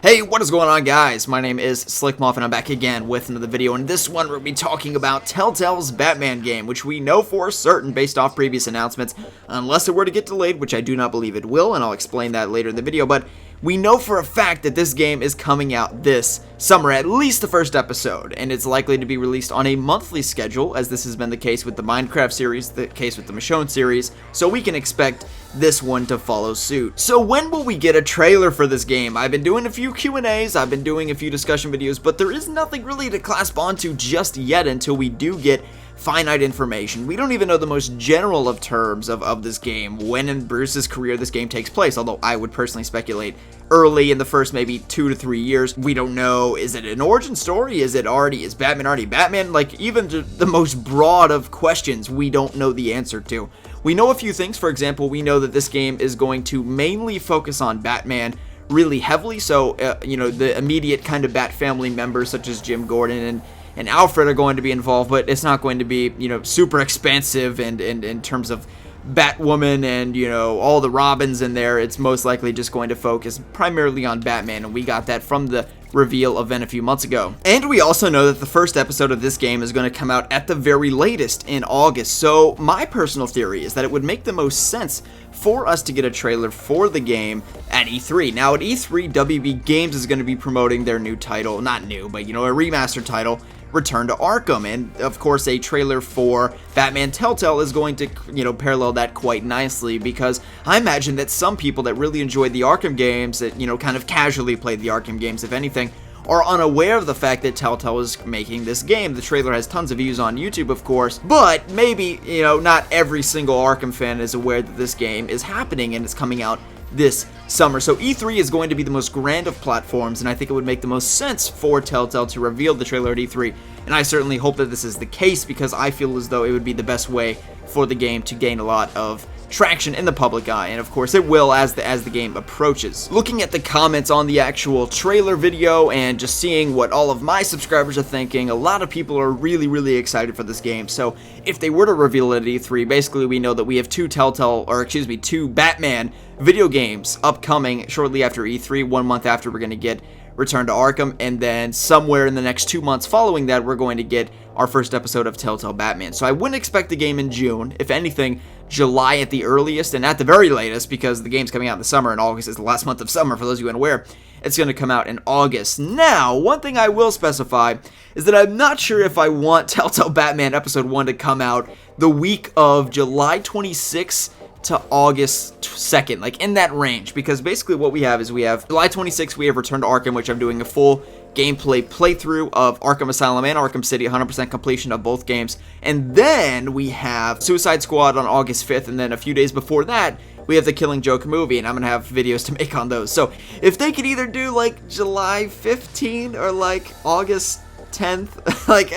Hey, what is going on, guys? My name is Slcmof and I'm back again with another video. In this one, we're going to be talking about Telltale's Batman game, which we know for certain based off previous announcements, unless it were to get delayed, which I do not believe it will, and I'll explain that later in the video. But we know for a fact that this game is coming out this summer, at least the first episode, and it's likely to be released on a monthly schedule, as this has been the case with the Minecraft series, the case with the Michonne series, so we can expect this one to follow suit. So when will we get a trailer for this game? I've been doing a few Q&As, I've been doing a few discussion videos, but there is nothing really to clasp onto just yet until we do get finite information. We don't even know the most general of terms of this game, when in Bruce's career this game takes place, although I would personally speculate early in the first maybe 2 to 3 years. We don't know, is it an origin story? Is Batman already Batman? Like, even the most broad of questions we don't know the answer to. We know a few things. For example, we know that this game is going to mainly focus on Batman really heavily, so the immediate kind of Bat family members such as Jim Gordon and Alfred are going to be involved, but it's not going to be, super expansive and in terms of Batwoman and, all the Robins in there. It's most likely just going to focus primarily on Batman, and we got that from the reveal event a few months ago. And we also know that the first episode of this game is going to come out at the very latest in August, so my personal theory is that it would make the most sense for us to get a trailer for the game at E3. Now at E3, WB Games is going to be promoting their new title, not new, but a remastered title, Return to Arkham, and of course a trailer for Batman Telltale is going to, parallel that quite nicely, because I imagine that some people that really enjoyed the Arkham games, that, kind of casually played the Arkham games, if anything, are unaware of the fact that Telltale is making this game. The trailer has tons of views on YouTube, of course, but maybe, not every single Arkham fan is aware that this game is happening and it's coming out this summer. So E3 is going to be the most grand of platforms, and I think it would make the most sense for Telltale to reveal the trailer at E3, and I certainly hope that this is the case, because I feel as though it would be the best way for the game to gain a lot of traction in the public eye, and of course it will as the game approaches. Looking at the comments on the actual trailer video and just seeing what all of my subscribers are thinking, a lot of people are really excited for this game. So if they were to reveal it at E3, basically we know that we have two Batman video games upcoming shortly after E3, 1 month after we're going to get Return to Arkham, and then somewhere in the next 2 months following that, we're going to get our first episode of Telltale Batman. So I wouldn't expect the game in June. If anything, July at the earliest, and at the very latest, because the game's coming out in the summer, and August is the last month of summer, for those of you unaware, it's going to come out in August. Now, one thing I will specify is that I'm not sure if I want Telltale Batman Episode 1 to come out the week of July 26th to August 2nd, like in that range, because basically what we have is July 26th, we have Return to Arkham, which I'm doing a full gameplay playthrough of Arkham Asylum and Arkham City, 100% completion of both games, and then we have Suicide Squad on August 5th, and then a few days before that, we have the Killing Joke movie, and I'm gonna have videos to make on those. So if they could either do like July 15th or like August 10th, like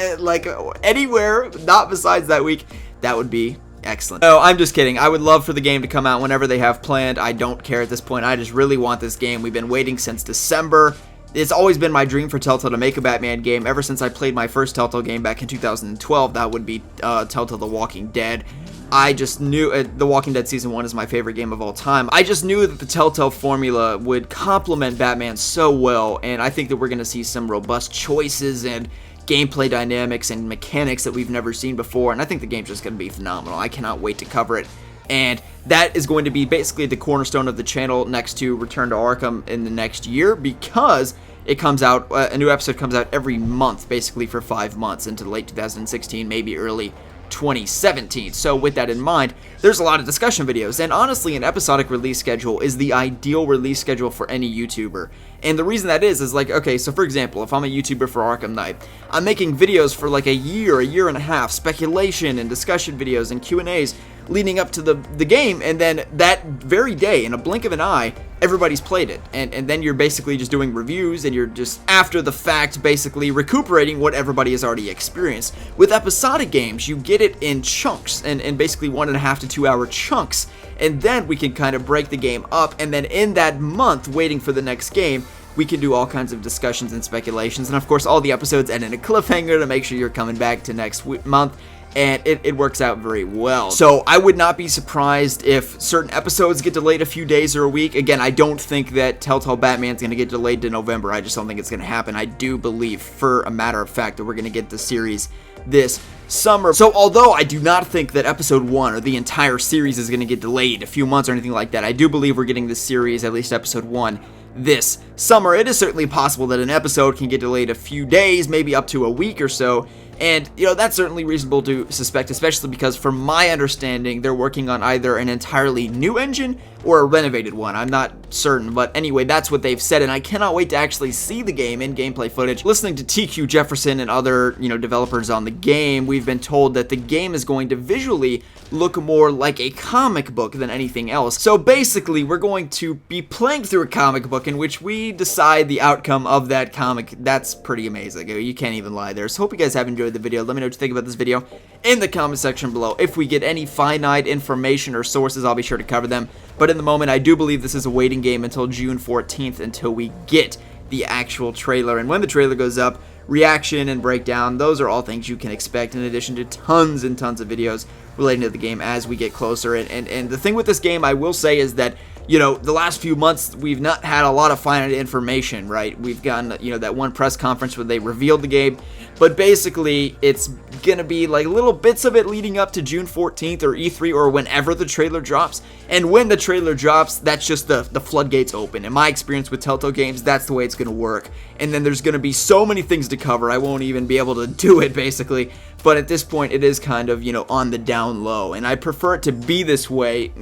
anywhere not besides that week, that would be excellent. No, I'm just kidding. I would love for the game to come out whenever they have planned. I don't care at this point. I just really want this game. We've been waiting since December. It's always been my dream for Telltale to make a Batman game. Ever since I played my first Telltale game back in 2012, that would be Telltale The Walking Dead. I just knew The Walking Dead Season 1 is my favorite game of all time. I just knew that the Telltale formula would complement Batman so well, and I think that we're going to see some robust choices and gameplay dynamics and mechanics that we've never seen before, and I think the game's just going to be phenomenal. I cannot wait to cover it, and that is going to be basically the cornerstone of the channel next to Return to Arkham in the next year, because it comes out, a new episode comes out every month, basically for 5 months into late 2016, maybe early 2017. So with that in mind, there's a lot of discussion videos, and honestly an episodic release schedule is the ideal release schedule for any YouTuber. And the reason that is like, okay, so for example, if I'm a YouTuber for Arkham Knight, I'm making videos for like a year and a half, speculation and discussion videos and Q&As leading up to the game, and then that very day, in a blink of an eye, everybody's played it, and then you're basically just doing reviews, and you're just, after the fact, basically recuperating what everybody has already experienced. With episodic games, you get it in chunks, and basically 1.5 to 2 hour chunks, and then we can kind of break the game up, and then in that month, waiting for the next game, we can do all kinds of discussions and speculations, and of course all the episodes end in a cliffhanger to make sure you're coming back to next month and it works out very well. So I would not be surprised if certain episodes get delayed a few days or a week. Again, I don't think that Telltale Batman's going to get delayed to November. I just don't think it's going to happen. I do believe, for a matter of fact, that we're going to get the series this summer. So although I do not think that episode 1 or the entire series is going to get delayed a few months or anything like that, I do believe we're getting this series, at least episode 1, this summer. It is certainly possible that an episode can get delayed a few days, maybe up to a week or so. And, you know, that's certainly reasonable to suspect, especially because from my understanding, they're working on either an entirely new engine or a renovated one. I'm not certain, but anyway, that's what they've said, and I cannot wait to actually see the game in gameplay footage. Listening to TQ Jefferson and other, developers on the game, we've been told that the game is going to visually look more like a comic book than anything else. So basically, we're going to be playing through a comic book in which we decide the outcome of that comic. That's pretty amazing. You can't even lie there. So hope you guys have enjoyed the video. Let me know what you think about this video in the comment section below. If we get any finite information or sources, I'll be sure to cover them. But in the moment, I do believe this is a waiting game until June 14th until we get the actual trailer. And when the trailer goes up, reaction and breakdown, those are all things you can expect, in addition to tons and tons of videos relating to the game as we get closer. And the thing with this game, I will say, is that, the last few months, we've not had a lot of finite information, right? We've gotten, that one press conference where they revealed the game, but basically, it's gonna be like little bits of it leading up to June 14th or E3 or whenever the trailer drops. And when the trailer drops, that's just the floodgates open. In my experience with Telltale games, that's the way it's gonna work. And then there's gonna be so many things to cover, I won't even be able to do it, basically. But at this point, it is kind of, on the down low. And I prefer it to be this way,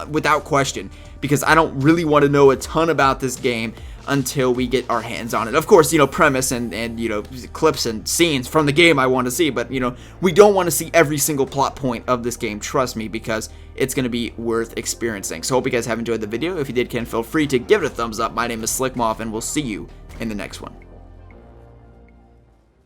without question, because I don't really want to know a ton about this game until we get our hands on it. Of course, premise and clips and scenes from the game I want to see, but, we don't want to see every single plot point of this game, trust me, because it's going to be worth experiencing. So hope you guys have enjoyed the video. If you did, feel free to give it a thumbs up. My name is Slcmof, and we'll see you in the next one.